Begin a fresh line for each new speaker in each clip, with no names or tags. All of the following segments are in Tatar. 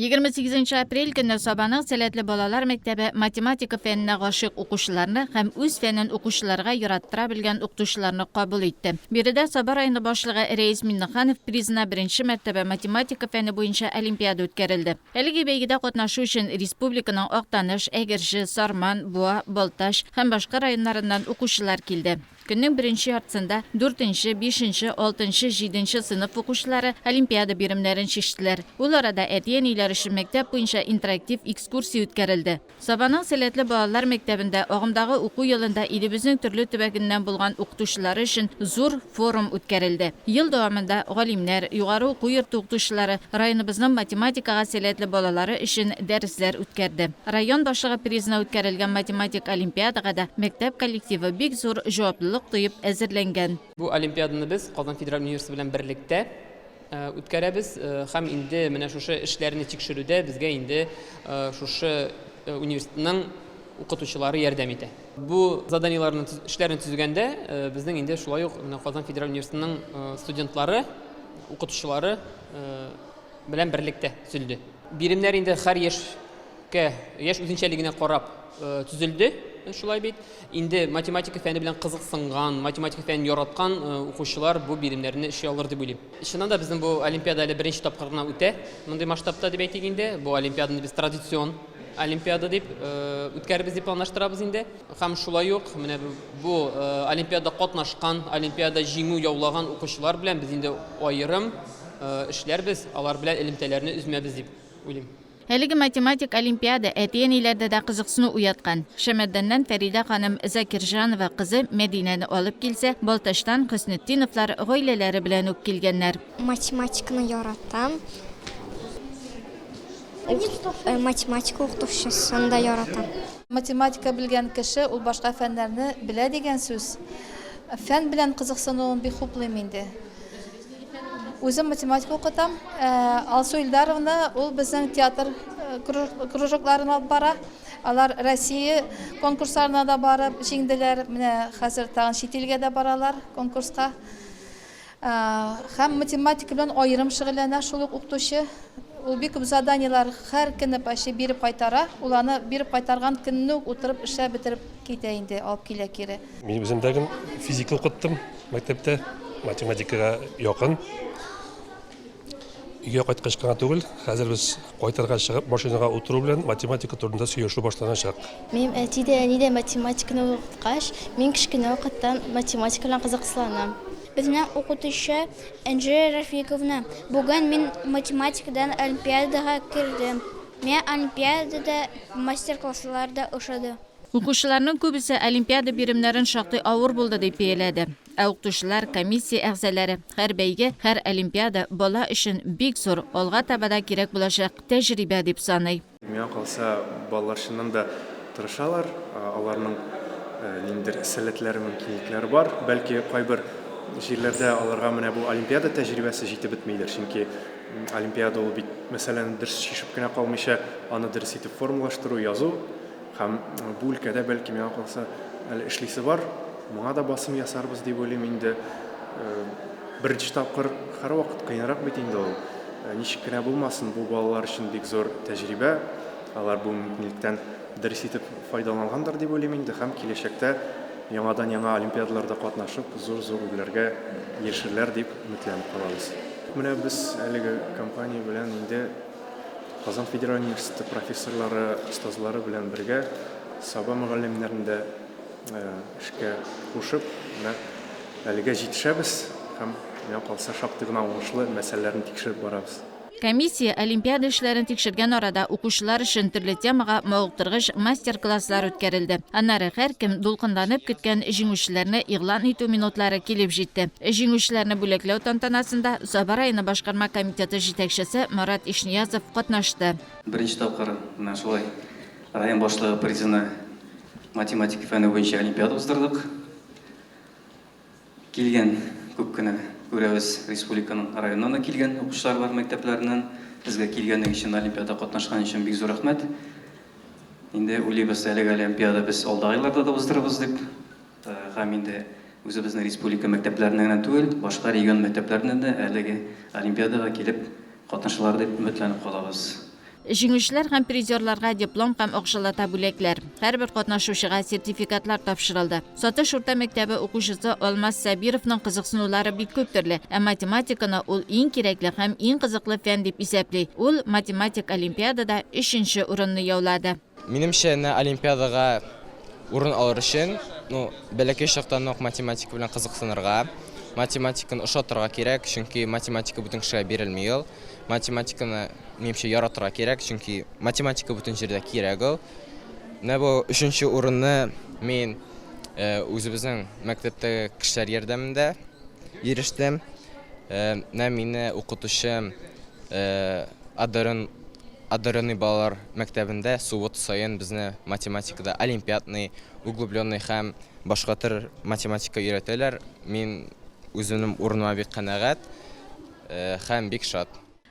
28 aprel günü Sabaның Сәләтле балалар мәктәбе математика фәненә гашык укучыларны һәм үз фәнен укучыларга яраттыра белгән укытучыларны кабул итте. Биредә Саба районы башлыгы Рәис Миннеханов призына беренче мәртәбә математика фәне буенча олимпиада үткәрелде. Әлеге бәйгедә катнашу өчен республиканың Актаныш, Әгерҗе, Сарман, Буа, Балташ һәм башка районнарыннан укучылар килде. Көннең беренче яртысында 4-нче, 5-нче, 6-нчы, 7-нче сыйныф укучылары олимпиада биремнәрен чиштеләр. Ул арада әти-әниләр өчен мәктәп буенча интерактив экскурсия үткәрелде. Сабаның Сәләтле балалар мәктәбендә агымдагы уку елында илебезнең төрле төбәгеннән булган укытучылары өчен зур форум үткәрелде. Ел дәвамында галимнәр, югары уку йорты укытучылары районыбызның математикага сәләтле балалары өчен дәресләр үткәрде. Район башлыгы призына үткәрелгән математик олимпиадага да мәктәп коллективы бик зур җаваплылык тоеп әзерләнгән.
Бу олимпиаданы без Казан федераль университеты белән берлектә үткәрәбез һәм инде менә шушы эшләрне тикшерүдә безгә инде шушы университетның укытучылары ярдәм итә. Бу заданиеларны эшләрне төзегәндә безнең инде шулай ук Казан федераль университетының студентлары, укытучылары белән берлектә төзелде. Биремнәр инде һәр яшь үзенчәлегенә карап төзелде. Шулай бит. Инде математика фәне белән кызыксынган, математика фәнен яраткан укучылар бу биремнәрне эшли алыр дип уйлыйм. Чыннан да безнең бу олимпиада әле беренче тапкыр гына үтә. Мондый масштабта дип әйтик инде. Бу олимпиаданы без традицион олимпиада дип үткәрбез дип планлаштырабыз инде. Һәм шулай ук менә бу олимпиада катнашкан, олимпиада җиңү яулаган укучылар белән без инде аерым эшләрбез, алар белән элемтәләрне үзмәбез дип уйлыйм.
Әлеге математик олимпиада әти-әниләрдә дә кызыксыну уяткан. Шәмәрдәннән Фәридә ханым Закирҗанова кызы Мәдинәне алып килсә, Балташтан Хөснетдиновлар гаиләләре белән үк килгәннәр.
Математиканы яратам. Математика укытучысын да яратам.
Математика белгән кеше ул башка фәннәрне белә дигән сүз. Фән белән кызыксынуын бик хуплыйм инде. Үзем математика укытам. Алсу Илдаровна ул безнең театр кружокларына бара. Алар Россия конкурсларына да барып җиңделәр. Менә хәзер тагын чит илгә дә баралар конкурска. Һәм математика белән аерым шөгыльләнә шул ук укытучы. Ул бик күп заданиелар һәр көнне почти биреп кайтара. Ул аны биреп кайтарган көнне үк утырып эшләп бетереп китә инде, алып килә кире.
Мин үзем дә физика укыттым мәктәптә, математикага якын. Үйгә кайткач кына түгел, хәзер без кайтырга чыгып, машинага утыру белән математика турында сөйләшү башланачак.
Мин әти дә, әни дә математиканы укыткач, мин кичкенә вакыттан математика белән кызыксынам.
Безнең укытучы Анжея Рафиковна. Бүген мин математикадан олимпиадага кирдем. Мен олимпиадада мастер-классларда ошады.
Укучыларның күбесе олимпиада биремнәрен шактый авыр булды дип бәяләде. Укытучылар, комиссия әгъзалары һәр бәйге, һәр олимпиада бала өчен бик зур, алга табада кирәк булачак тәҗрибә дип саный.
Миңа калса, балалар чыннан да тырышалар, аларның ниндидер сәләтләре, мөмкинлекләре бар. Бәлки кайбер җирләрдә аларга менә бу олимпиада тәҗрибәсе җитеп бетмәйдер, чөнки олимпиада ул бит, мәсәлән, дөрес чишеп кенә калмыйча, аны дөрес итеп формалаштыру, язу. Һәм бу өлкәдә бәлки миңа калса әле эшлисе бар, моңа да басым ясарбыз дип уйлыйм инде. Беренче тапкыр һәр вакыт кыенрак бит инде ул. Ничек кенә булмасын, бу балалар өчен бик зур тәҗрибә. Алар бу мөмкинлектән дөрес итеп файдалангандыр дип уйлыйм инде һәм киләчәктә яңадан яңа олимпиадаларда катнашып, зур уйларга ирешерләр дип өметләнеп калабыз. Менә без әлеге компания белән инде Казан федераль университеты профессорлары, остазлары белән бергә Саба мөгаллимнәрен дә эшкә кушып, әлегә җитешәбез һәм миңа калса шактый гына уңышлы мәсьәләләрне тикшереп барабыз.
Комиссия олимпиада эшләрен тикшергән арада укучылар өчен төрле темага мавыктыргыч мастер-класслар үткәрелде. Аннары һәркем дулкынланып көткән җиңүчеләрне игълан итү минутлары килеп җитте. Җиңүчеләрне бүләкләү тантанасында Саба районы башкарма комитеты җитәкчесе Марат Ишниязов катнашты.
Беренче тапкыр менә шулай район башлыгы призына математика фәне буенча олимпиада уздырдык. Килгән күп кенә күрәбез, республиканың районына килгән укучылар бар мәктәпләреннән. Безгә килгәнлеге өчен, олимпиада катнашкан өчен бик зур рәхмәт. Инде уйлыйбыз, әлеге олимпиада без алдагы елларда да уздырырбыз дип. Һәм инде үзебезнең республика мәктәпләреннән генә түгел, башка регион мәктәпләреннән дә әлеге олимпиадага килеп катнашалар дип өметләнеп калабыз.
Җиңүчеләр һәм призерларга диплом һәм акчалата бүләкләр. Һәрбер катнашучыга сертификатлар тапшырылды. Сатыш урта мәктәбе укучысы Алмаз Сабировның кызыксынулары бик күп төрле. Ә математиканы ул иң кирәкле һәм иң кызыклы фән дип исәпли. Ул математик олимпиадада 3нче урынны яулады.
Минемчә, олимпиадага урын алыр өчен, бәләкәй чактан ук математика белән кызыксынырга, математиканы ошатырга кирәк, чөнки математика бүтән кешегә бирелми ул. Математиканы минемчә яратырга кирәк, чөнки математика бүтән җирдә кирәк ул. Бу 3нче урынны мин үзебезнең мәктәптәге кешеләр ярдәмендә ирештем. Мине укытучым Одаренный балалар мәктәбендә суббота сайын безне математикада олимпиадный, углубленный һәм башка төр математика өйрәтәләр. Мин үземнең урыныма бик канәгать һәм бик шат.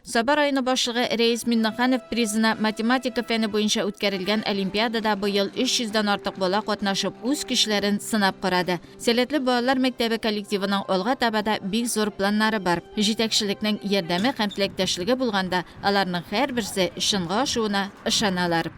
Сабар районы башлыгы Рәис Миннаханов призына математика фәне буенча үткәрелгән олимпиадада быел 300-дан артык бала катнашып, үз көчләрен сынап карады. Сәләтле балалар мәктәбе коллективының алга табада бик зур планнары бар. Җитәкчелекнең ярдәме һәм теләктәшлеге булганда, аларның һәрберсе чынга ашуына ышаналар.